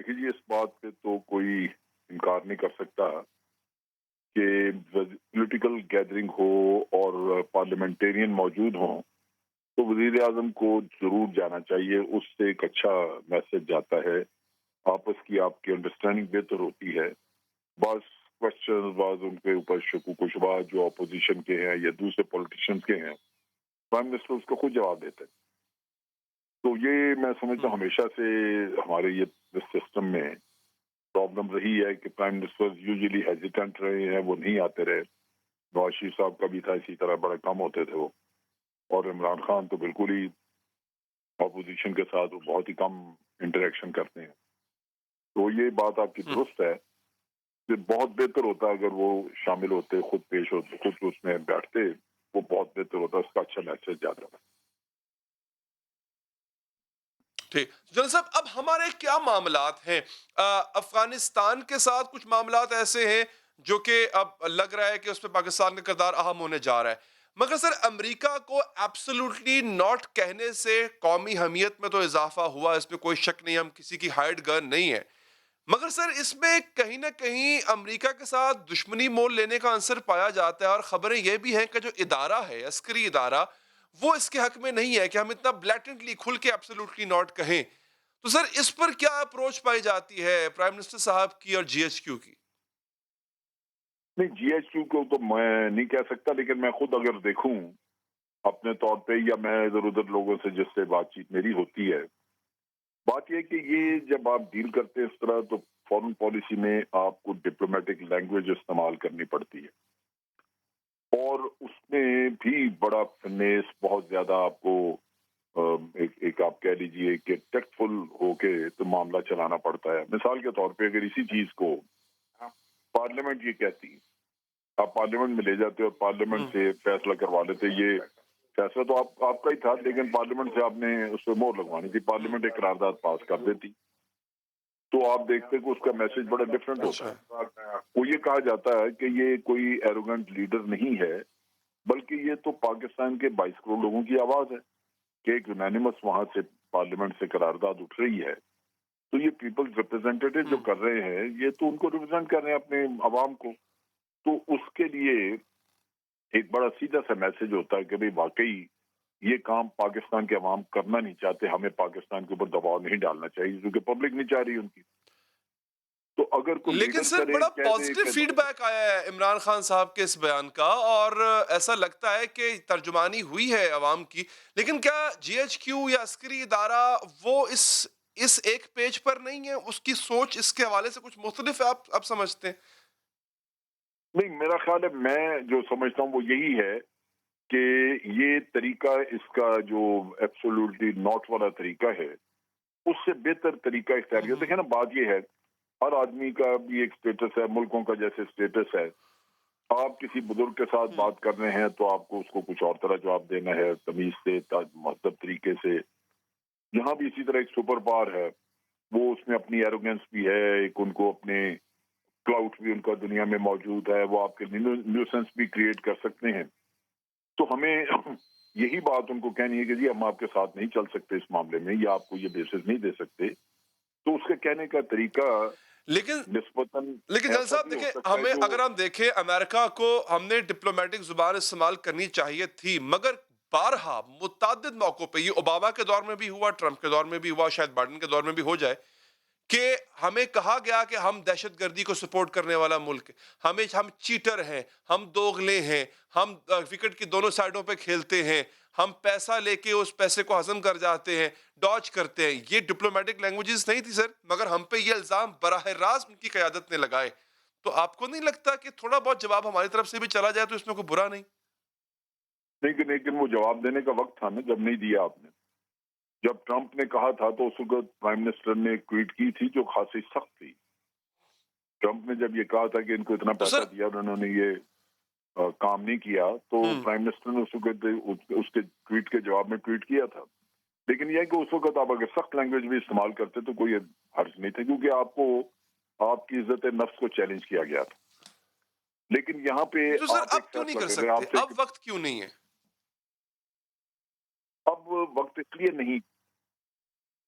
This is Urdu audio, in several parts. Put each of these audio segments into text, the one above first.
دیکھیے جی اس بات پہ تو کوئی انکار نہیں کر سکتا کہ پولیٹیکل گیدرنگ ہو اور پارلیمنٹیرین موجود ہوں تو وزیر اعظم کو ضرور جانا چاہیے. اس سے ایک اچھا میسج جاتا ہے, آپس کی آپ کی انڈرسٹینڈنگ بہتر ہوتی ہے. بعض کوشچن بعض ان کے اوپر شکوک و شبہات جو اپوزیشن کے ہیں یا دوسرے پولیٹیشینز کے ہیں, پرائم منسٹر اس کو خود جواب دیتے ہیں. تو یہ میں سمجھتا ہوں ہمیشہ سے ہمارے یہ سسٹم میں پرابلم رہی ہے کہ پرائم منسٹر یوزلی ہیزیٹنٹ رہے ہیں, وہ نہیں آتے رہے. نواز شریف صاحب کا بھی تھا اسی طرح, بڑے کم ہوتے تھے وہ. اور عمران خان تو بالکل ہی اپوزیشن کے ساتھ بہت ہی کم انٹریکشن کرتے ہیں. تو یہ بات آپ کی درست ہے کہ بہت بہتر ہوتا اگر وہ شامل ہوتے, خود پیش ہوتے, خود اس میں بیٹھتے, وہ بہت بہتر ہوتا, اس کا اچھا میسج جاتا ہے. ٹھیک جنرل صاحب, اب ہمارے کیا معاملات ہیں افغانستان کے ساتھ؟ کچھ معاملات ایسے ہیں جو کہ اب لگ رہا ہے کہ اس پہ پاکستان کا کردار اہم ہونے جا رہا ہے, مگر سر امریکہ کو ایبسولوٹلی ناٹ کہنے سے قومی حمیت میں تو اضافہ ہوا, اس میں کوئی شک نہیں, ہم کسی کی ہائیڈ گن نہیں ہے. مگر سر اس میں کہیں نہ کہیں امریکہ کے ساتھ دشمنی مول لینے کا عنصر پایا جاتا ہے, اور خبریں یہ بھی ہیں کہ جو ادارہ ہے, عسکری ادارہ, وہ اس کے حق میں نہیں ہے کہ ہم اتنا بلیٹنٹلی کھل کے ایبسولوٹلی ناٹ کہیں. تو سر اس پر کیا اپروچ پائی جاتی ہے پرائم منسٹر صاحب کی اور جی ایچ کیو کی؟ نہیں, جی ایچ کیو کو تو میں نہیں کہہ سکتا, لیکن میں خود اگر دیکھوں اپنے طور پہ یا میں ادھر ادھر لوگوں سے جس سے بات چیت میری ہوتی ہے, بات یہ کہ یہ جب آپ ڈیل کرتے ہیں اس طرح تو فورن پالیسی میں آپ کو ڈپلومیٹک لینگویج استعمال کرنی پڑتی ہے, اور اس میں بھی بڑا فنیس بہت زیادہ آپ کو ایک آپ کہہ لیجئے کہ ٹیکٹفل ہو کے تو معاملہ چلانا پڑتا ہے. مثال کے طور پہ اگر اسی چیز کو پارلیمنٹ یہ کہتی, آپ پارلیمنٹ میں لے جاتے اور پارلیمنٹ سے فیصلہ کروا لیتے, یہ فیصلہ تو آپ کا ہی تھا لیکن پارلیمنٹ سے آپ نے اس پہ مہر لگوانی تھی, پارلیمنٹ ایک قرارداد پاس کر دیتی, تو آپ دیکھتے کہ اس کا میسج بڑا ڈفرینٹ ہوتا ہے. وہ یہ کہا جاتا ہے کہ یہ کوئی ایروگنٹ لیڈر نہیں ہے, بلکہ یہ تو پاکستان کے 22 کروڑ لوگوں کی آواز ہے کہ ایک یونانیمس وہاں سے پارلیمنٹ سے قرارداد اٹھ رہی ہے. تو یہ پیپلز ریپرزینٹیٹو جو کر رہے ہیں یہ تو ان کو ریپرزینٹ کر رہے ہیں اپنے عوام کو, تو اس کے لیے ایک بڑا سیدھا سا میسج ہوتا ہے کہ بھئی واقعی یہ کام پاکستان کے عوام کرنا نہیں چاہتے, ہمیں پاکستان کے اوپر دباؤ نہیں ڈالنا چاہیے کیونکہ پبلک نہیں چاہ رہی ان کی. تو اگر کوئی لیکن سر بڑا پازیٹیو فیڈ بیک آیا ہے عمران خان صاحب کے اس بیان کا, اور ایسا لگتا ہے کہ ترجمانی ہوئی ہے عوام کی, لیکن کیا جی ایچ کیو یا عسکری ادارہ وہ اس ایک پیج پر نہیں ہے, اس کی سوچ اس کے حوالے سے کچھ مختلف ہے آپ سمجھتے ہیں؟ نہیں, میرا خیال ہے میں جو سمجھتا ہوں وہ یہی ہے کہ یہ طریقہ اس کا جو ایبسولوٹلی ناٹ والا طریقہ ہے اس سے بہتر طریقہ اختیار کیا. دیکھیں نا, بات یہ ہے ہر آدمی کا بھی ایک سٹیٹس ہے, ملکوں کا جیسے سٹیٹس ہے. آپ کسی بزرگ کے ساتھ بات کر رہے ہیں تو آپ کو اس کو کچھ اور طرح جواب دینا ہے, تمیز سے, مہذب طریقے سے. یہاں بھی اسی طرح ایک سپر پاور ہے, وہ اس میں اپنی ایروگنس بھی ہے, ایک ان کو اپنے کلاؤڈ بھی ان کا دنیا میں موجود ہے, وہ آپ کے نیوسنس بھی کریٹ کر سکتے ہیں. تو ہمیں یہی بات ان کو کہنی ہے کہ جی ہم آپ کے ساتھ نہیں چل سکتے اس معاملے میں, یا آپ کو یہ بیسس نہیں دے سکتے. تو اس کے کہنے کا طریقہ لیکن نسبتاً جنرل صاحب دیکھیں, ہمیں اگر ہم دیکھیں امریکہ کو ہم نے ڈپلومیٹک زبان استعمال کرنی چاہیے تھی, مگر بارہا متعدد موقعوں پہ, یہ اوباما کے دور میں بھی ہوا, ٹرمپ کے دور میں بھی ہوا, شاید بائیڈن کے دور میں بھی ہو جائے, کہ ہمیں کہا گیا کہ ہم دہشت گردی کو سپورٹ کرنے والا ملک, ہم چیٹر ہیں, ہم دوغلے ہیں, ہم وکٹ کی دونوں سائڈوں پہ کھیلتے ہیں, ہم پیسہ لے کے اس پیسے کو ہضم کر جاتے ہیں, ڈاج کرتے ہیں. یہ ڈپلومیٹک لینگویجز نہیں تھی سر, مگر ہم پہ یہ الزام براہ راست ان کی قیادت نے لگائے. تو آپ کو نہیں لگتا کہ تھوڑا بہت جواب ہماری طرف سے بھی چلا جائے تو اس میں کوئی برا نہیں؟ لیکن وہ جواب دینے کا وقت تھا نا جب نہیں دیا آپ نے. جب ٹرمپ نے کہا تھا تو اس وقت پرائم منسٹر نے ایک ٹویٹ کی تھی جو خاصی سخت تھی. ٹرمپ نے جب یہ کہا تھا کہ ان کو اتنا پیسہ دیا اور انہوں نے یہ کام نہیں کیا, تو پرائم منسٹر نے اس وقت اس کے ٹویٹ کے جواب میں ٹویٹ کیا تھا. لیکن یہ کہ اس وقت آپ اگر سخت لینگویج بھی استعمال کرتے تو کوئی حرج نہیں تھا, کیونکہ آپ کو آپ کی عزت نفس کو چیلنج کیا گیا تھا. لیکن یہاں پہ سر اب کیوں نہیں کر سکتے, اب وقت کیوں نہیں ہے؟ اب وقت اس لیے نہیں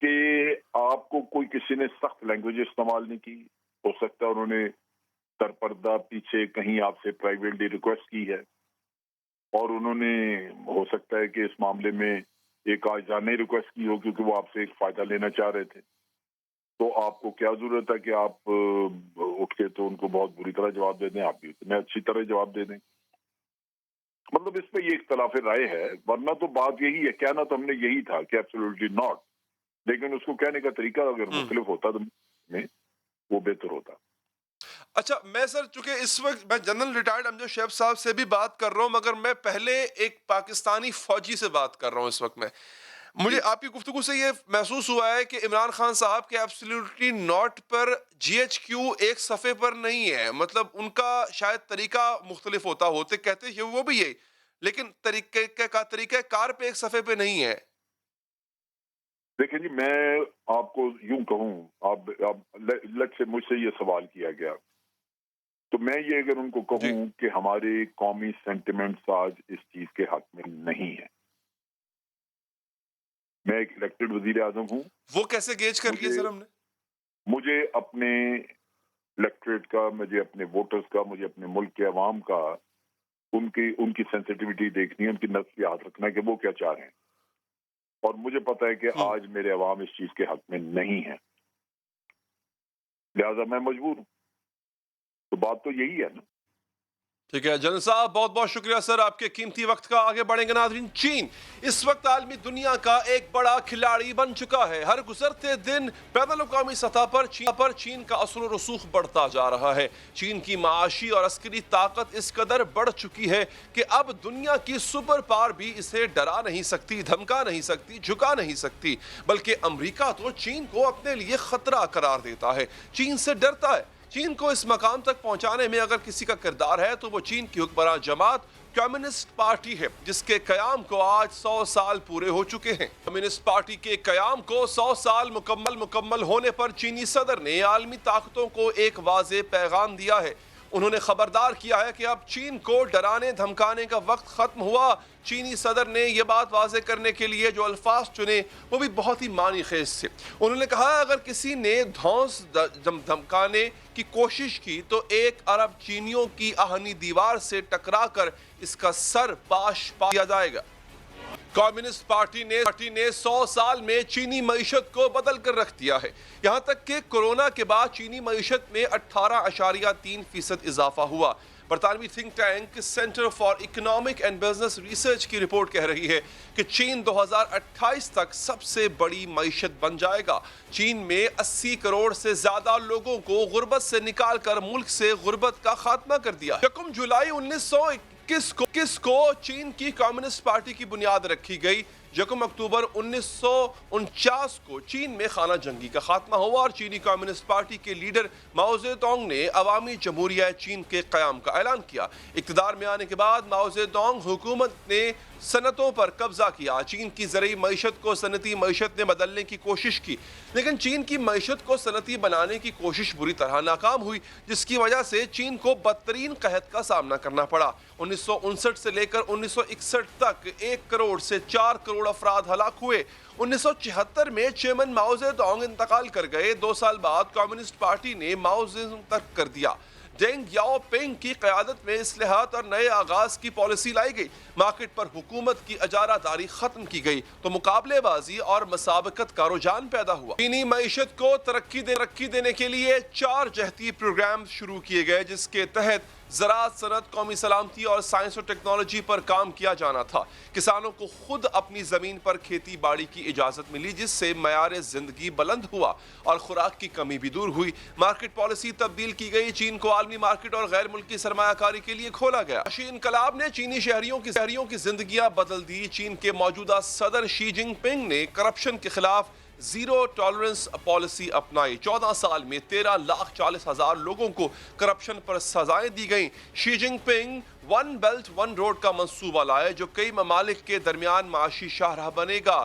کہ آپ کو کوئی کسی نے سخت لینگویج استعمال نہیں کی. ہو سکتا ہے انہوں نے سرپردہ پیچھے کہیں آپ سے پرائیویٹلی ریکویسٹ کی ہے, اور انہوں نے ہو سکتا ہے کہ اس معاملے میں ایک آجانے ریکویسٹ کی ہو کیونکہ وہ آپ سے ایک فائدہ لینا چاہ رہے تھے. تو آپ کو کیا ضرورت ہے کہ آپ اٹھ کے تو ان کو بہت بری طرح جواب دے دیں, آپ بھی اتنے اچھی طرح جواب دے دیں. مطلب اس پہ یہ اختلاف رائے ہے, ورنہ تو بات یہی ہے, کہنا تو ہم نے یہی تھا کہ ایبسولوٹلی ناٹ, لیکن اس کو کہنے کا طریقہ اگر مختلف ہوتا تو میں وہ بہتر ہوتا. اچھا میں سر چونکہ اس وقت میں جنرل ریٹائرڈ امجد شعیب صاحب سے بھی بات کر رہا ہوں, مگر میں پہلے ایک پاکستانی فوجی سے بات کر رہا ہوں اس وقت میں. مجھے آپ کی گفتگو سے یہ محسوس ہوا ہے کہ عمران خان صاحب کے ایبسلیوٹلی ناٹ پر جی ایچ کیو ایک صفحے پر نہیں ہے. مطلب ان کا شاید طریقہ مختلف ہوتے کہتے ہیں وہ بھی یہی, لیکن طریقہ کار پہ ایک صفحے پہ نہیں ہے. دیکھیں جی, میں آپ کو یوں کہوں, آپ لٹ سے مجھ سے یہ سوال کیا گیا تو میں یہ اگر ان کو کہوں کہ ہمارے قومی سینٹیمنٹس آج اس چیز کے حق میں نہیں ہے. میں ایک الیکٹڈ وزیر اعظم ہوں. وہ کیسے گیج کر لیے سر ہم نے؟ مجھے اپنے الیکٹریٹ کا, مجھے اپنے ووٹرز کا, مجھے اپنے ملک کے عوام کا ان کی سینسٹیوٹی دیکھنی ہے, ان کی نبض پہ ہاتھ رکھنا ہے کہ وہ کیا چاہ رہے ہیں. اور مجھے پتا ہے کہ آج میرے عوام اس چیز کے حق میں نہیں ہے, لہذا میں مجبور ہوں. تو بات تو یہی ہے نا. ٹھیک ہے جنرل صاحب, بہت بہت شکریہ سر آپ کے قیمتی وقت کا. آگے بڑھیں گے ناظرین. چین اس وقت عالمی دنیا کا ایک بڑا کھلاڑی بن چکا ہے. ہر گزرتے دن بین الاقوامی سطح پر چین کا اثر و رسوخ بڑھتا جا رہا ہے. چین کی معاشی اور عسکری طاقت اس قدر بڑھ چکی ہے کہ اب دنیا کی سپر پاور بھی اسے ڈرا نہیں سکتی, دھمکا نہیں سکتی, جھکا نہیں سکتی. بلکہ امریکہ تو چین کو اپنے لیے خطرہ قرار دیتا ہے, چین سے ڈرتا ہے. چین کو اس مقام تک پہنچانے میں اگر کسی کا کردار ہے تو وہ چین کی حکمراں جماعت کمیونسٹ پارٹی ہے, جس کے قیام کو آج 100 سال پورے ہو چکے ہیں. کمیونسٹ پارٹی کے قیام کو 100 سال مکمل ہونے پر چینی صدر نے عالمی طاقتوں کو ایک واضح پیغام دیا ہے. انہوں نے خبردار کیا ہے کہ اب چین کو ڈرانے دھمکانے کا وقت ختم ہوا. چینی صدر نے یہ بات واضح کرنے کے لیے جو الفاظ چنے وہ بھی بہت ہی معنی خیز تھے. انہوں نے کہا اگر کسی نے دھونس دھمکانے کی کوشش کی تو 1 ارب چینیوں کی آہنی دیوار سے ٹکرا کر اس کا سر پاش پایا جائے گا. کمیونسٹ پارٹی نے 100 سال میں چینی معیشت کو بدل کر رکھ دیا ہے. یہاں تک کہ کورونا کے بعد چینی معیشت میں 18.3% اضافہ ہوا. برطانوی think tank centre for economic and business research کی رپورٹ کہہ رہی ہے کہ چین 2028 تک سب سے بڑی معیشت بن جائے گا. چین میں 80 کروڑ سے زیادہ لوگوں کو غربت سے نکال کر ملک سے غربت کا خاتمہ کر دیا. 1 جولائی 1921 کو چین کی کمیونسٹ پارٹی کی بنیاد رکھی گئی. 1 اکتوبر 1949 کو چین میں خانہ جنگی کا خاتمہ ہوا اور چینی کمیونسٹ پارٹی کے لیڈر ماؤ زے تونگ نے عوامی جمہوریہ چین کے قیام کا اعلان کیا. اقتدار میں آنے کے بعد ماؤ زے تونگ حکومت نے صنعتوں پر قبضہ کیا. چین کی زرعی معیشت کو صنعتی معیشت میں بدلنے کی کوشش کی, لیکن چین کی معیشت کو صنعتی بنانے کی کوشش بری طرح ناکام ہوئی, جس کی وجہ سے چین کو بدترین قحط کا سامنا کرنا پڑا. 1959 سے لے کر 1961 تک 1 کروڑ سے 4 کروڑ افراد ہلاک ہوئے. 1976 میں چیئرمین ماؤ زے تونگ انتقال کر گئے. 2 سال بعد کمیونسٹ پارٹی نے ماؤ زے تونگ ترک کر دیا. ڈینگ یاؤ پینگ کی قیادت میں اصلاحات اور نئے آغاز کی پالیسی لائی گئی. مارکیٹ پر حکومت کی اجارہ داری ختم کی گئی تو مقابلے بازی اور مسابقت کا رجحان پیدا ہوا. چینی معیشت کو ترقی دینے کے لیے 4 جہتی پروگرام شروع کیے گئے, جس کے تحت زراعت, صنعت, قومی سلامتی اور سائنس اور ٹیکنالوجی پر کام کیا جانا تھا. کسانوں کو خود اپنی زمین پر کھیتی باڑی کی اجازت ملی, جس سے معیار زندگی بلند ہوا اور خوراک کی کمی بھی دور ہوئی. مارکیٹ پالیسی تبدیل کی گئی. چین کو عالمی مارکیٹ اور غیر ملکی سرمایہ کاری کے لیے کھولا گیا. معاشی انقلاب نے چینی شہریوں کی زندگیاں بدل دی. چین کے موجودہ صدر شی جن پنگ نے کرپشن کے خلاف زیرو ٹالرنس پالیسی اپنائی. 14 سال میں 13,40,000 لوگوں کو کرپشن پر سزائیں دی گئیں. شی جن پنگ 1 بیلٹ 1 روڈ کا منصوبہ لائے جو کئی ممالک کے درمیان معاشی شاہراہ بنے گا.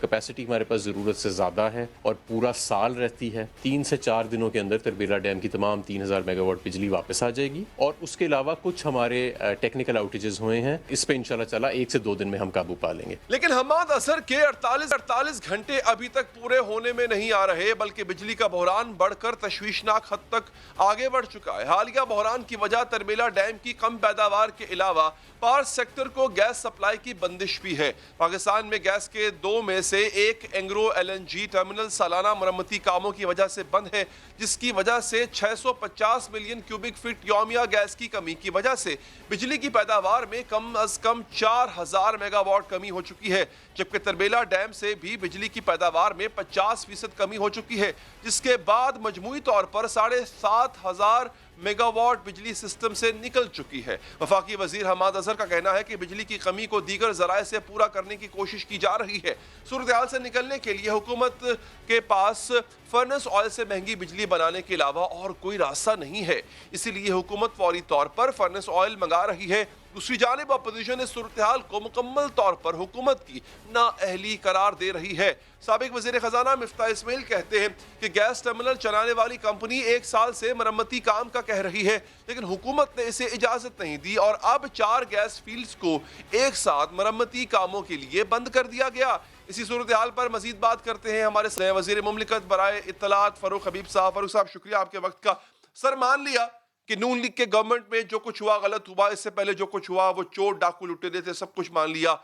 کیپیسٹی ہمارے پاس ضرورت سے زیادہ ہے اور پورا سال رہتی ہے. 3 سے 4 دنوں کے اندر تربیلا ڈیم کی تمام 3000 میگا واٹ بجلی واپس آ جائے گی. اور اس کے علاوہ کچھ ہمارے ٹیکنیکل آؤٹیجز ہوئے ہیں, اس پہ انشاءاللہ تعالیٰ 1 سے 2 دن میں ہم قابو پا لیں گے. لیکن حماد اثر کے 48 گھنٹے ابھی تک پورے ہونے میں نہیں آ رہے, بلکہ بجلی کا بحران بڑھ کر تشویشناک حد تک آگے بڑھ چکا ہے. حالیہ بحران کی وجہ تربیلا ڈیم کی کم پیداوار کے علاوہ پاور سیکٹر کو گیس سپلائی کی بندش بھی ہے. پاکستان میں گیس کے 2 میں سے ایک اینگرو LNG ٹرمینل سالانہ مرمتی کاموں کی وجہ سے بند ہے, جس کی وجہ سے 650 ملین کیوبک فٹ یومیہ گیس کی کمی کی وجہ سے بجلی کی پیداوار میں کم از کم 4000 میگا واٹ کمی ہو چکی ہے. جبکہ تربیلا ڈیم سے بھی بجلی کی پیداوار میں 50% کمی ہو چکی ہے, جس کے بعد مجموعی طور پر 7500 میگا واٹ بجلی سسٹم سے نکل چکی ہے. وفاقی وزیر حماد اظہر کا کہنا ہے کہ بجلی کی کمی کو دیگر ذرائع سے پورا کرنے کی کوشش کی جا رہی ہے. صورتحال سے نکلنے کے لیے حکومت کے پاس فرنس آئل سے مہنگی بجلی بنانے کے علاوہ اور کوئی راستہ نہیں ہے, اسی لیے حکومت فوری طور پر فرنس آئل منگا رہی ہے. دوسری جانب اپوزیشن اس صورتحال کو مکمل طور پر حکومت کی نااہلی قرار دے رہی ہے. سابق وزیر خزانہ مفتاح اسماعیل کہتے ہیں کہ گیس ٹرمینل چلانے والی کمپنی 1 سال سے مرمتی کام کا کہہ رہی ہے, لیکن حکومت نے اسے اجازت نہیں دی اور اب 4 گیس فیلڈز کو ایک ساتھ مرمتی کاموں کے لیے بند کر دیا گیا. اسی صورتحال پر مزید بات کرتے ہیں ہمارے نئے وزیر مملکت برائے اطلاعات فاروق حبیب صاحب. فاروق صاحب شکریہ آپ کے وقت کا. سر مان لیا کہ نون لیگ کے گورنمنٹ میں جو کچھ ہوا غلط ہوا, اس سے پہلے جو کچھ ہوا وہ چور ڈاکو لٹے دے تھے, سب کچھ مان لیا,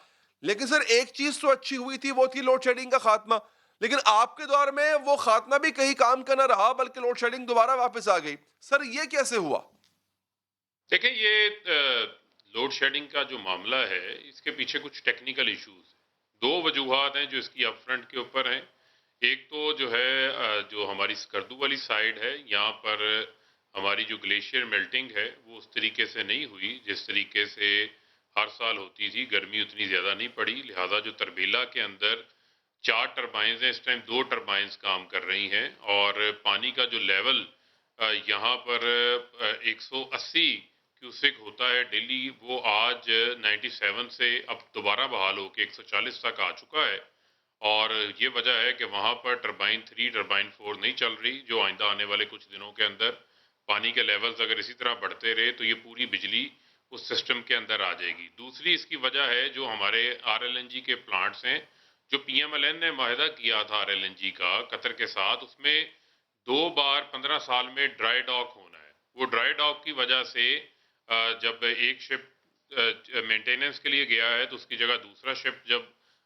لیکن سر ایک چیز تو اچھی ہوئی تھی, وہ تھی لوڈ شیڈنگ کا خاتمہ. لیکن آپ کے دور میں وہ خاتمہ بھی کہیں کام کا نہ رہا, بلکہ لوڈ شیڈنگ دوبارہ واپس آ گئی. سر یہ کیسے ہوا؟ دیکھیں یہ لوڈ شیڈنگ کا جو معاملہ ہے اس کے پیچھے کچھ ٹیکنیکل ایشوز ہیں. 2 وجوہات ہیں جو اس کی اپ فرنٹ کے اوپر ہیں. ایک تو جو ہے جو ہماری سکردو والی سائیڈ ہے, یہاں پر ہماری جو گلیشیئر میلٹنگ ہے وہ اس طریقے سے نہیں ہوئی جس طریقے سے ہر سال ہوتی تھی. گرمی اتنی زیادہ نہیں پڑی, لہٰذا جو تربیلا کے اندر 4 ٹربائنز ہیں, اس ٹائم 2 ٹربائنز کام کر رہی ہیں, اور پانی کا جو لیول یہاں پر 180 کیوسک ہوتا ہے ڈیلی, وہ آج 97 سے اب دوبارہ بحال ہو کے 140 تک آ چکا ہے. اور یہ وجہ ہے کہ وہاں پر ٹربائن 3 ٹربائن 4 نہیں چل رہی, جو آئندہ آنے والے کچھ دنوں کے اندر پانی کے لیولز اگر اسی طرح بڑھتے رہے تو یہ پوری بجلی اس سسٹم کے اندر آ جائے گی. دوسری اس کی وجہ ہے جو ہمارے RLNG کے پلانٹس ہیں, جو PMLN نے معاہدہ کیا تھا RLNG کا قطر کے ساتھ, اس میں 2 بار 15 سال میں ڈرائی ڈاک ہونا ہے. وہ ڈرائی ڈاک کی وجہ سے جب ایک شپ مینٹیننس کے لیے گیا ہے تو اس کی جگہ دوسرا شپ جب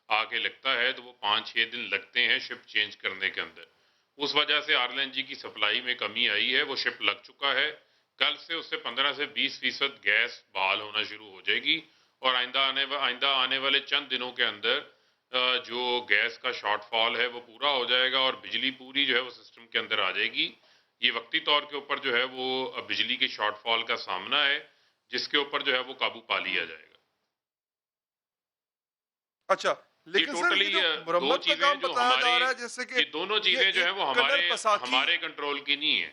آ کے لگتا ہے تو وہ 5-6 دن لگتے ہیں شپ چینج کرنے کے اندر. اس وجہ سے RLNG کی سپلائی میں کمی آئی ہے. وہ شپ لگ چکا ہے, کل سے اس سے 15 سے 20% گیس بحال ہونا شروع ہو جائے گی, اور آئندہ آنے والے چند دنوں کے اندر جو گیس کا شارٹ فال ہے وہ پورا ہو جائے گا, اور بجلی پوری جو ہے وہ سسٹم کے اندر آ جائے گی. یہ وقتی طور کے اوپر جو ہے وہ بجلی کے شارٹ فال کا سامنا ہے, جس کے اوپر جو ہے وہ قابو پا لیا جائے گا. اچھا, لیکن سر یہ جو مرمت کا کام بتایا جا رہا ہے جیسے کہ یہ دونوں چیزیں جو ہیں وہ ہمارے کنٹرول کی نہیں ہیں.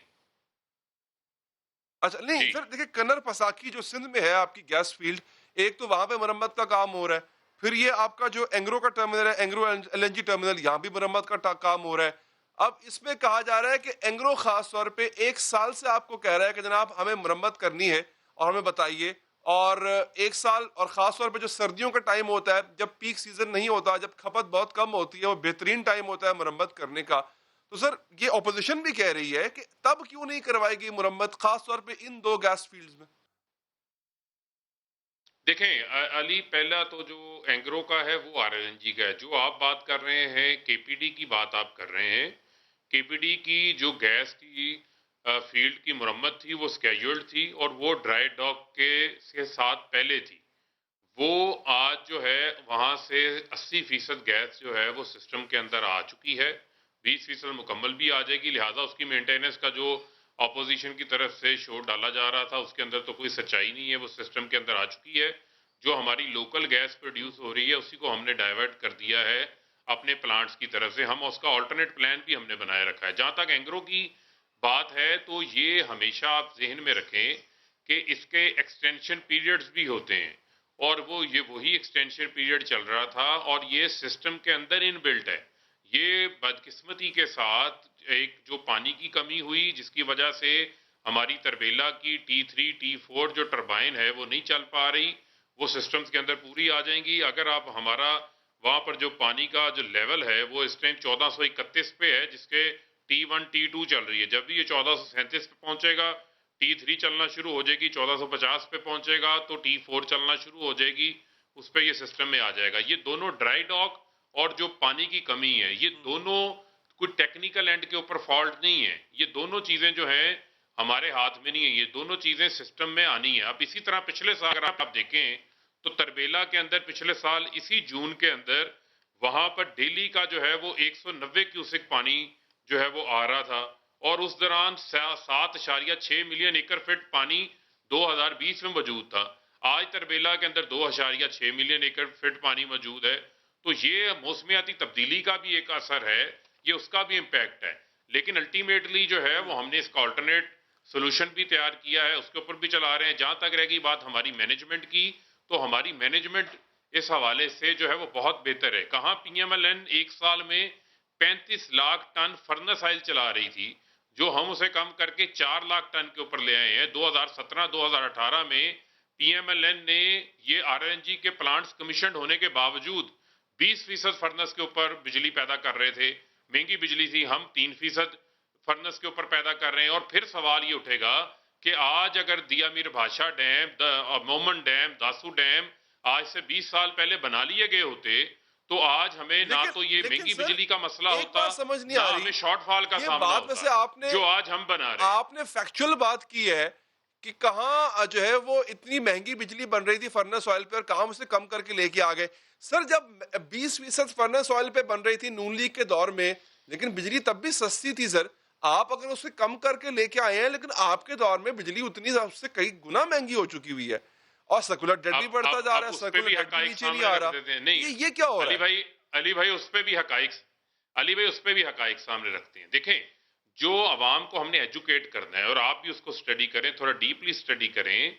اچھا نہیں سر, دیکھیں کنر پساکی جو سندھ میں ہے آپ کی گیس فیلڈ, ایک تو وہاں پہ مرمت کا کام ہو رہا ہے, پھر یہ آپ کا جو اینگرو کا ٹرمینل ہے, اینگرو LNG ٹرمینل, یہاں بھی مرمت کا کام ہو رہا ہے. اب اس میں کہا جا رہا ہے کہ اینگرو خاص طور پہ 1 سال سے آپ کو کہہ رہا ہے کہ جناب ہمیں مرمت کرنی ہے اور ہمیں بتائیے, اور 1 سال, اور خاص طور پہ جو سردیوں کا ٹائم ہوتا ہے, جب پیک سیزن نہیں ہوتا, جب کھپت بہت کم ہوتی ہے, وہ بہترین ٹائم ہوتا ہے مرمت کرنے کا. تو سر یہ اپوزیشن بھی کہہ رہی ہے کہ تب کیوں نہیں کروائے گی مرمت, خاص طور پہ ان 2 گیس فیلڈز میں؟ دیکھیں علی, پہلا تو جو اینگرو کا ہے وہ RLNG کا ہے. جو آپ بات کر رہے ہیں KPD کی بات آپ کر رہے ہیں, KPD کی جو گیس کی فیلڈ کی مرمت تھی وہ سکیجولڈ تھی, اور وہ ڈرائی ڈاک کے ساتھ پہلے تھی. وہ آج جو ہے وہاں سے 80% گیس جو ہے وہ سسٹم کے اندر آ چکی ہے, 20% مکمل بھی آ جائے گی. لہٰذا اس کی مینٹیننس کا جو اپوزیشن کی طرف سے شور ڈالا جا رہا تھا اس کے اندر تو کوئی سچائی نہیں ہے, وہ سسٹم کے اندر آ چکی ہے. جو ہماری لوکل گیس پروڈیوس ہو رہی ہے اسی کو ہم نے ڈائیورٹ کر دیا ہے اپنے پلانٹس کی طرف سے. ہم اس کا آلٹرنیٹ پلان بھی ہم نے بنائے رکھا ہے. جہاں تک اینگرو کی بات ہے تو یہ ہمیشہ آپ ذہن میں رکھیں کہ اس کے ایکسٹینشن پیریڈز بھی ہوتے ہیں, اور وہ یہ وہی ایکسٹینشن پیریڈ چل رہا تھا، اور یہ سسٹم کے اندر ان بلٹ ہے. یہ بدقسمتی کے ساتھ ایک جو پانی کی کمی ہوئی جس کی وجہ سے ہماری تربیلا کی T3 T4 جو ٹربائن ہے وہ نہیں چل پا رہی، وہ سسٹمز کے اندر پوری آ جائیں گی. اگر آپ ہمارا وہاں پر جو پانی کا جو لیول ہے وہ اس ٹائم 1431 پہ ہے، جس کے T1 T2 چل رہی ہے. جب بھی یہ 1437 پہ پہنچے گا T3 چلنا شروع ہو جائے گی، 1450 پہ پہنچے گا تو T4 چلنا شروع ہو جائے گی، اس پہ یہ سسٹم میں آ جائے گا. یہ دونوں ڈرائی ڈاک اور جو پانی کی کمی ہے، یہ دونوں کوئی ٹیکنیکل اینڈ کے اوپر فالٹ نہیں ہے. یہ دونوں چیزیں جو ہیں ہمارے ہاتھ میں نہیں ہیں، یہ دونوں چیزیں سسٹم میں آنی ہیں. اب اسی طرح پچھلے سال اگر آپ دیکھیں تو تربیلا کے اندر پچھلے سال اسی جون کے اندر وہاں پر ڈیلی کا جو ہے وہ 190 کیوسک پانی جو ہے وہ آ رہا تھا، اور اس دوران 7.6 ملین ایکڑ فٹ پانی 2020 میں موجود تھا. آج تربیلا کے اندر 2.6 ملین ایکڑ فٹ پانی موجود ہے. تو یہ موسمیاتی تبدیلی کا بھی ایک اثر ہے، یہ اس کا بھی امپیکٹ ہے. لیکن الٹیمیٹلی جو ہے وہ ہم نے اس کا آلٹرنیٹ سولوشن بھی تیار کیا ہے، اس کے اوپر بھی چلا رہے ہیں. جہاں تک رہ گئی بات ہماری مینجمنٹ کی، تو ہماری مینجمنٹ اس حوالے سے جو ہے وہ بہت بہتر ہے. کہاں PMLN ایک سال میں 35 لاکھ ٹن فرنس آئل چلا رہی تھی، جو ہم اسے کم کر کے 4 لاکھ ٹن کے اوپر لے آئے ہیں. 2017-2018 میں PMLN نے یہ RLNG کے پلانٹس کمیشنڈ ہونے کے باوجود 20% فرنس کے اوپر بجلی پیدا کر رہے تھے. مہنگی بجلی تھی، ہم 3% فرنس کے اوپر پیدا کر رہے ہیں. اور پھر سوال یہ اٹھے گا کہ آج اگر دیا میر بھاشا ڈیم، مومن ڈیم، داسو ڈیم آج سے 20 سال پہلے بنا لیے گئے ہوتے تو آج ہمیں نہ تو یہ مہنگی بجلی کا مسئلہ ہوتا، نہ ہمیں شارٹ فال کا سامنا ہوتا جو آج ہم بنا رہے ہیں. آپ نے فیکچول بات کی ہے کہ کہاں جو ہے وہ اتنی مہنگی بجلی بن رہی تھی فرنس آئل پہ اور کہاں اسے کم کر کے لے کے آ گئے. سر جب 20% فرنس آئل پہ بن رہی تھی نون لیگ کے دور میں، لیکن بجلی تب بھی سستی تھی. سر آپ اگر اسے کم کر کے لے کے آئے ہیں، لیکن آپ کے دور میں بجلی اتنی اس سے کئی گنا مہنگی ہو چکی ہوئی ہے، اور سیکولر ڈیٹ بھی بڑھتا جا رہا ہے، سیکولر ڈیٹ بھی نیچے نہیں آ رہا. یہ کیا ہو رہا ہے؟ علی بھائی اس پہ بھی حقائق سامنے رکھتے ہیں. دیکھیں، جو عوام کو ہم نے ایجوکیٹ کرنا ہے، اور آپ بھی اس کو سٹڈی کریں، تھوڑا ڈیپلی سٹڈی کریں.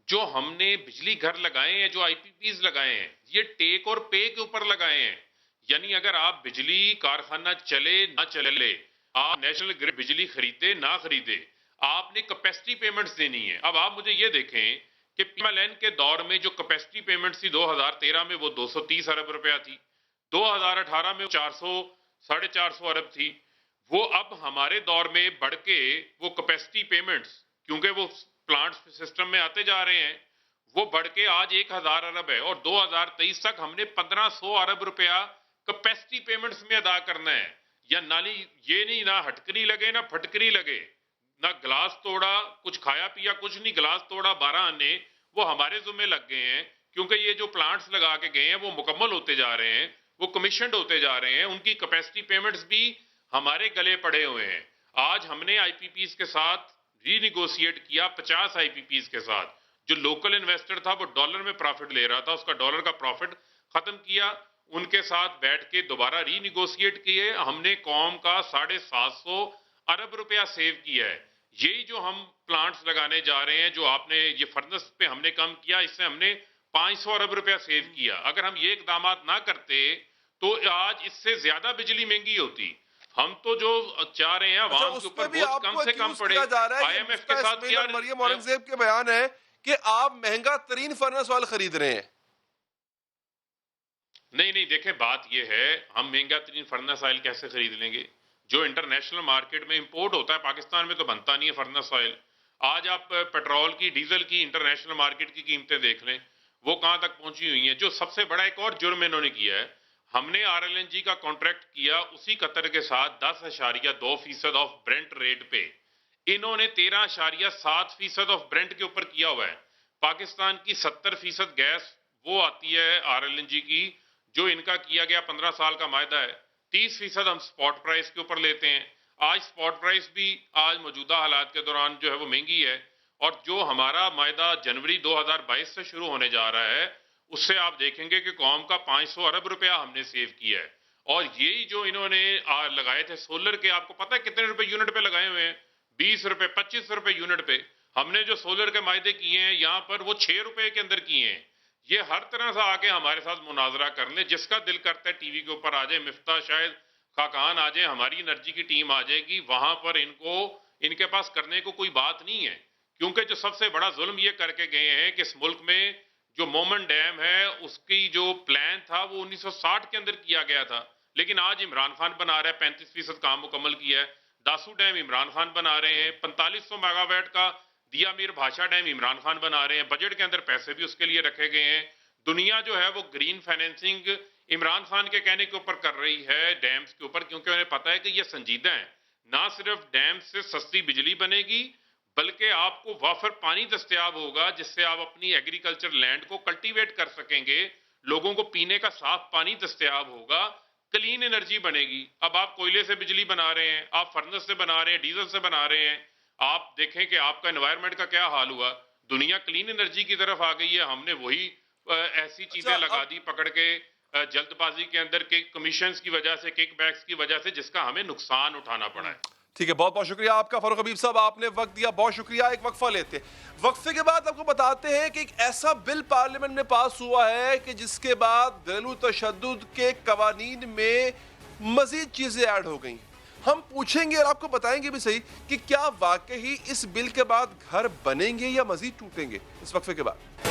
جو ہم نے بجلی گھر لگائے ہیں، جو IPPs لگائے ہیں، یہ ٹیک اور پے کے اوپر لگائے ہیں. یعنی اگر آپ بجلی کارخانہ چلے نہ چلے، آپ نیشنل گرڈ بجلی خریدے نہ خریدے، آپ نے کیپیسٹی پیمنٹس دینی ہے. اب آپ مجھے یہ دیکھیں کہ PMLN کے دور میں جو کیپیسٹی پیمنٹس تھی 2013 میں وہ 230 ارب روپیہ تھی، 2018 میں 400-450 ارب تھی. وہ اب ہمارے دور میں بڑھ کے وہ کیپیسٹی پیمنٹس، کیونکہ وہ پلانٹ سسٹم میں آتے جا رہے ہیں، وہ بڑھ کے آج 1000 ارب ہے، اور 2023 تک ہم نے 1500 ارب روپیہ کیپیسٹی پیمنٹس میں ادا کرنا ہے. یا نالی یہ نہیں، نہ ہٹکری لگے نہ پھٹکری لگے، نہ گلاس توڑا کچھ کھایا پیا کچھ نہیں، گلاس توڑا 12 آنے، وہ ہمارے ذمہ لگ گئے ہیں. کیونکہ یہ جو پلانٹس لگا کے گئے ہیں وہ مکمل ہوتے جا رہے ہیں، وہ کمیشنڈ ہوتے جا رہے ہیں، ان کی کیپیسٹی پیمنٹس بھی ہمارے گلے پڑے ہوئے ہیں. آج ہم نے IPPs کے ساتھ ری نیگوشیٹ کیا، 50 IPPs کے ساتھ. جو لوکل انویسٹر تھا وہ ڈالر میں پروفٹ لے رہا تھا، اس کا ڈالر کا پروفٹ ختم کیا. ان کے ساتھ بیٹھ کے دوبارہ ری نیگوشیٹ کیے، ہم نے قوم کا 750 ارب روپیہ سیو کیا ہے. یہی جو ہم پلانٹس لگانے جا رہے ہیں، جو آپ نے یہ فرنس پہ ہم نے کم کیا، اس سے ہم نے 500 ارب روپیہ سیو کیا. اگر ہم یہ اقدامات نہ کرتے تو آج اس سے زیادہ بجلی مہنگی ہوتی. ہم تو جو چاہ رہے ہیں عوام کے اوپر بوجھ کم سے کم پڑے. IMF کے ساتھ کیا مریم اورنگزیب کے بیان ہے کہ آپ مہنگا ترین فرنس آئل خرید رہے ہیں. نہیں دیکھیں، بات یہ ہے، ہم مہنگا ترین فرنس آئل کیسے خرید لیں گے؟ جو انٹرنیشنل مارکیٹ میں امپورٹ ہوتا ہے، پاکستان میں تو بنتا نہیں ہے فرنس آئل. آج آپ پیٹرول کی، ڈیزل کی انٹرنیشنل مارکیٹ کی قیمتیں دیکھ لیں، وہ کہاں تک پہنچی ہوئی ہیں. جو سب سے بڑا ایک اور جرم انہوں نے کیا ہے، ہم نے RLNG کا کانٹریکٹ کیا اسی قطر کے ساتھ 10.2% آف برنٹ ریٹ پہ. انہوں نے 13.7% آف برنٹ کے اوپر کیا ہوا ہے. پاکستان کی 70% گیس وہ آتی ہے RLNG کی، جو ان کا کیا گیا 15 سال کا معاہدہ ہے. 30% ہم سپاٹ پرائس کے اوپر لیتے ہیں. آج سپاٹ پرائس بھی آج موجودہ حالات کے دوران جو ہے وہ مہنگی ہے. اور جو ہمارا معاہدہ جنوری 2022 سے شروع ہونے جا رہا ہے، اس سے آپ دیکھیں گے کہ قوم کا 500 ارب روپیہ ہم نے سیو کیا ہے. اور یہی جو انہوں نے لگائے تھے سولر کے، آپ کو پتہ ہے کتنے روپے یونٹ پہ لگائے ہوئے ہیں؟ 20 روپے 25 روپے یونٹ پہ. ہم نے جو سولر کے معاہدے کیے ہیں یہاں پر وہ 6 روپے کے اندر کیے ہیں. یہ ہر طرح سے آ کے ہمارے ساتھ مناظرہ کر لیں. جس کا دل کرتا ہے ٹی وی کے اوپر آ جائے, مفتاح شاید خاقان آ جائے, ہماری انرجی کی ٹیم آ جائے گی. وہاں پر ان کے پاس کرنے کو کوئی بات نہیں ہے, کیونکہ جو سب سے بڑا ظلم یہ کر کے گئے ہیں کہ اس ملک میں جو مومن ڈیم ہے اس کی جو پلان تھا وہ 1960 کے اندر کیا گیا تھا, لیکن آج عمران خان بنا رہا ہے, 35% کام مکمل کیا ہے. داسو ڈیم عمران خان بنا رہے ہیں, 4500 میگا واٹ کا دیا میر بھاشا ڈیم عمران خان بنا رہے ہیں. بجٹ کے اندر پیسے بھی اس کے لیے رکھے گئے ہیں. دنیا جو ہے وہ گرین فائنینسنگ عمران خان کے کہنے کے اوپر کر رہی ہے ڈیمز کے اوپر, کیونکہ انہیں پتا ہے کہ یہ سنجیدہ ہیں. نہ صرف ڈیم سے سستی بجلی بنے گی بلکہ آپ کو وافر پانی دستیاب ہوگا جس سے آپ اپنی ایگریکلچر لینڈ کو کلٹیویٹ کر سکیں گے, لوگوں کو پینے کا صاف پانی دستیاب ہوگا, کلین انرجی بنے گی. اب آپ کوئلے سے بجلی بنا رہے ہیں, آپ فرنس سے بنا رہے ہیں, ڈیزل سے بنا رہے ہیں. آپ دیکھیں کہ آپ کا انوائرمنٹ کا کیا حال ہوا. دنیا کلین انرجی کی طرف آ گئی ہے, ہم نے وہی ایسی چیزیں لگا دی پکڑ کے جلد بازی کے اندر کے کمیشنز کی وجہ سے, کک بیکس کی وجہ سے, جس کا ہمیں نقصان اٹھانا پڑا ہے. ٹھیک ہے, بہت بہت شکریہ آپ کا فاروق حبیب صاحب, آپ نے وقت دیا, بہت شکریہ. ایک وقفہ لیتے, وقفے کے بعد آپ کو بتاتے ہیں کہ ایک ایسا بل پارلیمنٹ میں پاس ہوا ہے کہ جس کے بعد گھریلو تشدد کے قوانین میں مزید چیزیں ایڈ ہو گئیں. ہم پوچھیں گے اور آپ کو بتائیں گے بھی صحیح کہ کیا واقعی اس بل کے بعد گھر بنیں گے یا مزید ٹوٹیں گے. اس وقفے کے بعد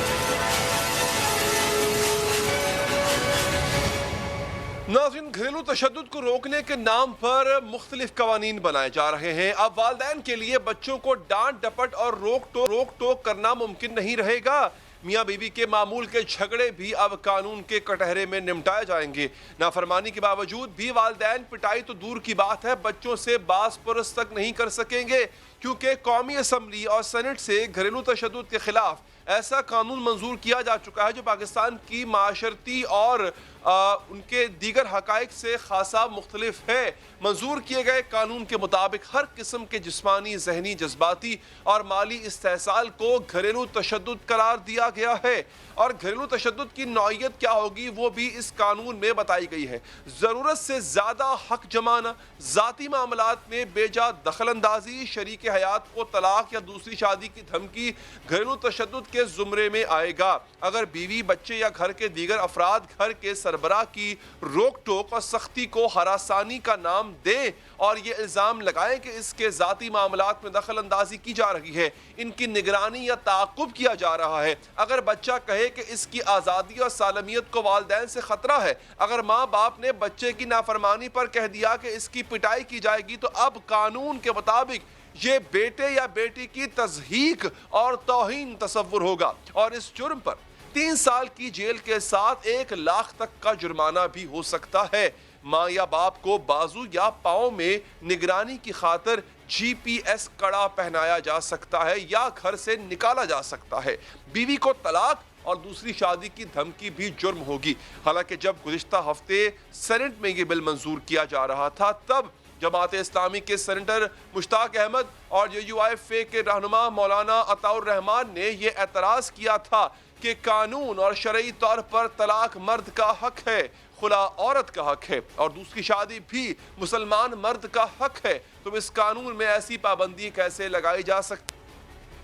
ناظرین, گھریلو تشدد کو روکنے کے نام پر مختلف قوانین بنائے جا رہے ہیں. اب والدین کے لیے بچوں کو ڈانٹ ڈپٹ اور روک ٹوک کرنا ممکن نہیں رہے گا. میاں بیوی کے معمول کے جھگڑے بھی اب قانون کے کٹہرے میں نمٹائے جائیں گے. نافرمانی کے باوجود بھی والدین پٹائی تو دور کی بات ہے, بچوں سے باس پرس تک نہیں کر سکیں گے, کیونکہ قومی اسمبلی اور سینٹ سے گھریلو تشدد کے خلاف ایسا قانون منظور کیا جا چکا ہے جو پاکستان کی معاشرتی اور ان کے دیگر حقائق سے خاصا مختلف ہے. منظور کیے گئے قانون کے مطابق ہر قسم کے جسمانی, ذہنی, جذباتی اور مالی استحصال کو گھریلو تشدد قرار دیا گیا ہے, اور گھریلو تشدد کی نوعیت کیا ہوگی وہ بھی اس قانون میں بتائی گئی ہے. ضرورت سے زیادہ حق جمانا, ذاتی معاملات میں بے جا دخل اندازی, شریک حیات کو طلاق یا دوسری شادی کی دھمکی گھریلو تشدد کے زمرے میں آئے گا. اگر بیوی, بچے یا گھر کے دیگر افراد گھر کے سربراہ کی روک ٹوک اور سختی کو ہراسانی کا نام دیں اور یہ الزام لگائیں کہ اس کے ذاتی معاملات میں دخل اندازی کی جا رہی ہے, ان کی نگرانی یا تعاقب کیا جا رہا ہے, اگر بچہ کہے کہ اس کی آزادی اور سالمیت کو والدین سے خطرہ ہے, اگر ماں باپ نے بچے کی نافرمانی پر کہہ دیا کہ اس کی پٹائی کی جائے گی, تو اب قانون کے مطابق یہ بیٹے یا بیٹی کی تضحیک اور توہین تصور ہوگا, اور اس جرم پر 3 سال کی جیل کے ساتھ 1 لاکھ تک کا جرمانہ بھی ہو سکتا ہے. ماں یا باپ کو بازو یا پاؤں میں نگرانی کی خاطر GPS کڑا پہنایا جا سکتا ہے یا گھر سے نکالا جا سکتا ہے. بیوی کو طلاق اور دوسری شادی کی دھمکی بھی جرم ہوگی. حالانکہ جب گزشتہ ہفتے سینٹ میں یہ بل منظور کیا جا رہا تھا, تب جماعت اسلامی کے سینیٹر مشتاق احمد اور JUIFA کے رہنما مولانا عطاء الرحمان نے یہ اعتراض کیا تھا کہ قانون اور شرعی طور پر طلاق مرد کا حق ہے, خلا عورت کا حق ہے, اور دوسری شادی بھی مسلمان مرد کا حق ہے. تو اس قانون میں ایسی پابندی کیسے لگائی جا سکتی؟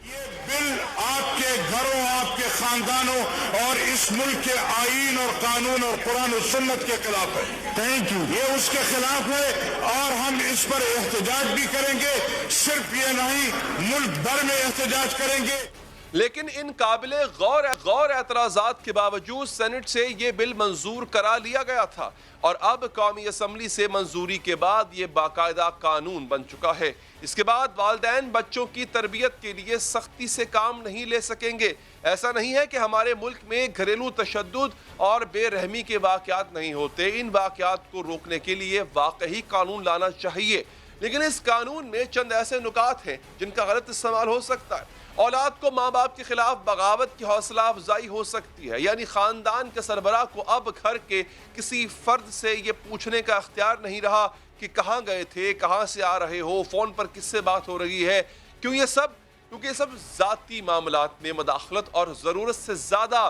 یہ بل آپ کے گھروں, آپ کے خاندانوں اور اس ملک کے آئین اور قانون اور قرآن و سنت کے خلاف ہے. Thank you. یہ اس کے خلاف ہے اور ہم اس پر احتجاج بھی کریں گے. صرف یہ نہیں, ملک بھر میں احتجاج کریں گے. لیکن ان قابل غور اعتراضات کے باوجود سینٹ سے یہ بل منظور کرا لیا گیا تھا, اور اب قومی اسمبلی سے منظوری کے بعد یہ باقاعدہ قانون بن چکا ہے. اس کے بعد والدین بچوں کی تربیت کے لیے سختی سے کام نہیں لے سکیں گے. ایسا نہیں ہے کہ ہمارے ملک میں گھریلو تشدد اور بے رحمی کے واقعات نہیں ہوتے. ان واقعات کو روکنے کے لیے واقعی قانون لانا چاہیے, لیکن اس قانون میں چند ایسے نکات ہیں جن کا غلط استعمال ہو سکتا ہے. اولاد کو ماں باپ کے خلاف بغاوت کی حوصلہ افزائی ہو سکتی ہے, یعنی خاندان کے سربراہ کو اب گھر کے کسی فرد سے یہ پوچھنے کا اختیار نہیں رہا کہ کہاں گئے تھے, کہاں سے آ رہے ہو, فون پر کس سے بات ہو رہی ہے, کیونکہ یہ سب ذاتی معاملات میں مداخلت اور ضرورت سے زیادہ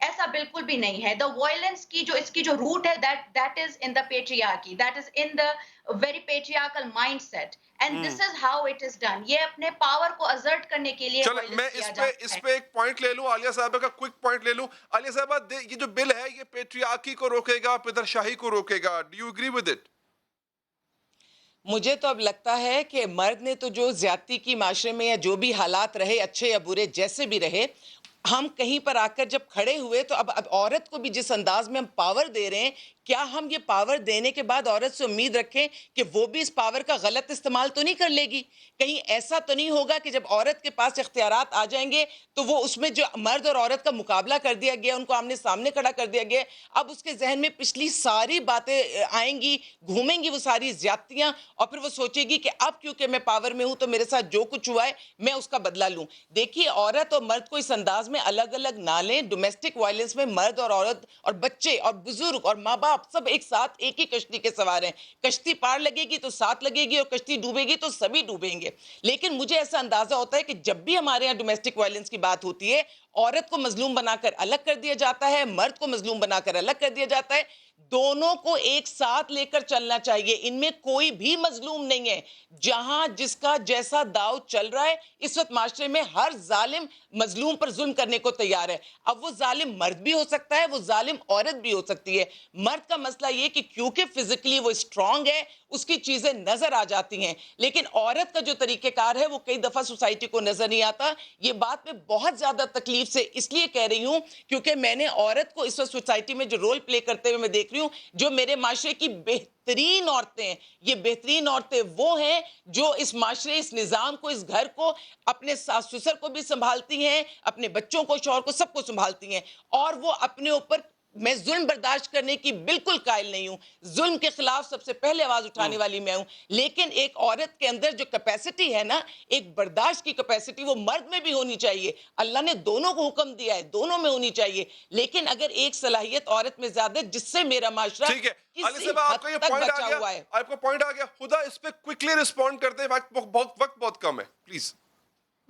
ایسا بالکل بھی نہیں ہے. The violence کی جو اس کی جو روٹ ہے that is in the patriarchy, that is in the very patriarchal mindset, and this is how it is done. یہ اپنے پاور کو assert کرنے کے لیے چلیں میں اس پہ ایک پوائنٹ لے لوں, عالیہ صاحبہ کا کوئک پوائنٹ لے لوں. عالیہ صاحبہ یہ جو بل ہے یہ پیٹریارکی کو روکے گا, پدر شاہی کو روکے گا. Do you agree with it? مجھے تو اب لگتا ہے کہ مرد نے تو جو زیادتی کی معاشرے میں یا جو بھی حالات رہے اچھے یا برے جیسے بھی رہے, ہم کہیں پر آ کر جب کھڑے ہوئے تو اب عورت کو بھی جس انداز میں ہم پاور دے رہے ہیں, کیا ہم یہ پاور دینے کے بعد عورت سے امید رکھیں کہ وہ بھی اس پاور کا غلط استعمال تو نہیں کر لے گی؟ کہیں ایسا تو نہیں ہوگا کہ جب عورت کے پاس اختیارات آ جائیں گے تو وہ اس میں جو مرد اور عورت کا مقابلہ کر دیا گیا, ان کو آمنے سامنے کھڑا کر دیا گیا, اب اس کے ذہن میں پچھلی ساری باتیں آئیں گی, گھومیں گی وہ ساری زیادتیاں, اور پھر وہ سوچے گی کہ اب کیونکہ میں پاور میں ہوں تو میرے ساتھ جو کچھ ہوا ہے میں اس کا بدلہ لوں. دیکھیے عورت اور مرد کو اس انداز میں الگ الگ نہ لیں. ڈومیسٹک وائلنس میں مرد اور عورت اور بچے اور بزرگ اور ماں باپ سب ایک ساتھ ایک ہی کشتی کے سوار ہیں. کشتی پار لگے گی تو ساتھ لگے گی, اور کشتی ڈوبے گی تو سبھی ڈوبیں گے. لیکن مجھے ایسا اندازہ ہوتا ہے کہ جب بھی ہمارے یہاں ڈومیسٹک وائلنس کی بات ہوتی ہے, عورت کو مظلوم بنا کر الگ کر دیا جاتا ہے, مرد کو مظلوم بنا کر الگ کر دیا جاتا ہے. دونوں کو ایک ساتھ لے کر چلنا چاہیے, ان میں کوئی بھی مظلوم نہیں ہے. جہاں جس کا جیسا داؤ چل رہا ہے اس وقت معاشرے میں, ہر ظالم مظلوم پر ظلم کرنے کو تیار ہے. اب وہ ظالم مرد بھی ہو سکتا ہے, وہ ظالم عورت بھی ہو سکتی ہے. مرد کا مسئلہ یہ کہ کیونکہ فزیکلی وہ اسٹرانگ ہے, اس کی چیزیں نظر آ جاتی ہیں, لیکن عورت کا جو طریقہ کار ہے وہ کئی دفعہ سوسائٹی کو نظر نہیں آتا. یہ بات میں بہت زیادہ تکلیف سے اس لیے کہہ رہی ہوں کیونکہ میں نے عورت کو اس وقت سوسائٹی میں جو رول پلے کرتے ہوئے میں دیکھ رہی ہوں, جو میرے معاشرے کی بہترین عورتیں ہیں. یہ بہترین عورتیں وہ ہیں جو اس معاشرے, اس نظام کو, اس گھر کو, اپنے ساس سسر کو بھی سنبھالتی ہیں, اپنے بچوں کو, شوہر کو, سب کو سنبھالتی ہیں, اور وہ اپنے اوپر, میں ظلم برداشت کرنے کی بالکل قائل نہیں ہوں, ظلم کے خلاف سب سے پہلے آواز اٹھانے والی میں ہوں, لیکن ایک عورت کے اندر جو کیپیسٹی ہے نا, ایک برداشت کی کیپیسٹی, وہ مرد میں بھی ہونی چاہیے. اللہ نے دونوں کو حکم دیا ہے, دونوں میں ہونی چاہیے, لیکن اگر ایک صلاحیت عورت میں زیادہ جس سے میرا معاشرہ کسی حد تک بچا ہوا ہے. آپ کو پوائنٹ آ گیا. خدا اس پہ کوئکلی رسپونڈ کرتے ہیں, وقت بہت کم ہے, پلیز.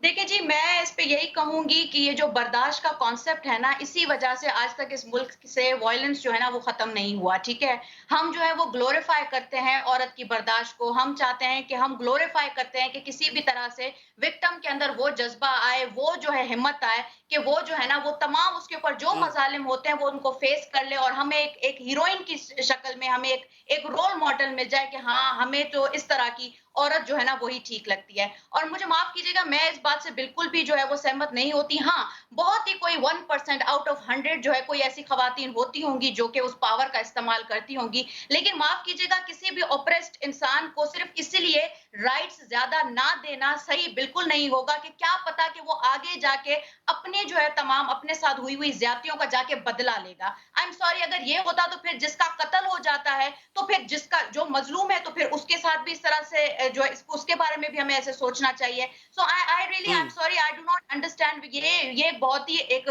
دیکھیں جی, میں اس پہ یہی کہوں گی کہ یہ جو برداشت کا کانسیپٹ ہے نا, اسی وجہ سے آج تک اس ملک سے وائلنس جو ہے نا وہ ختم نہیں ہوا. ٹھیک ہے, ہم جو ہے وہ گلوریفائی کرتے ہیں عورت کی برداشت کو. ہم چاہتے ہیں کہ ہم گلوریفائی کرتے ہیں کہ کسی بھی طرح سے وکٹم کے اندر وہ جذبہ آئے, وہ جو ہے ہمت آئے کہ وہ جو ہے نا وہ تمام اس کے اوپر جو مظالم ہوتے ہیں وہ ان کو فیس کر لے, اور ہمیں ایک ہیروئن کی شکل میں ہمیں ایک رول ماڈل مل جائے کہ ہاں ہمیں تو اس طرح کی عورت جو ہے نا وہی ٹھیک لگتی ہے. اور مجھے معاف کیجیے گا, میں اس بات سے بالکل بھی جو ہے وہ سہمت نہیں ہوتی. ہاں, بہت ہی کوئی 1% آؤٹ آف 100 جو ہے کوئی ایسی خواتین ہوتی ہوں گی جو کہ اس پاور کا استعمال کرتی ہوں گی, لیکن معاف کیجیے گا, کسی بھی اوپریسڈ انسان کو صرف اسی لیے رائٹس زیادہ نہ دینا صحیح بالکل نہیں ہوگا کہ کیا پتا کہ وہ آگے جا کے اپنے جو ہے تمام اپنے ساتھ ہوئی زیادتیوں کا جا کے بدلہ لے گا. آئی ایم سوری, اگر یہ ہوتا تو پھر جس کا قتل ہو جاتا ہے تو پھر جس کا جو مظلوم ہے تو پھر اس کے ساتھ بھی اس طرح سے جو ہے اس کے بارے میں بھی ہمیں ایسے سوچنا چاہیے. So I really I am sorry, I do not understand. یہ بہت ہی ایک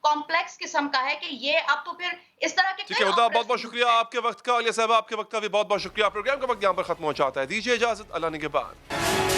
کمپلیکس قسم کا ہے کہ یہ اب تو پھر اس طرح کے. ٹھیک ہے, خدا بہت بہت شکریہ آپ کے وقت کا. عالیہ صاحبہ آپ کے وقت کا بھی بہت بہت شکریہ. پروگرام کا وقت یہاں پر ختم ہو جاتا ہے, دیجیے اجازت, اللہ نے کے بعد.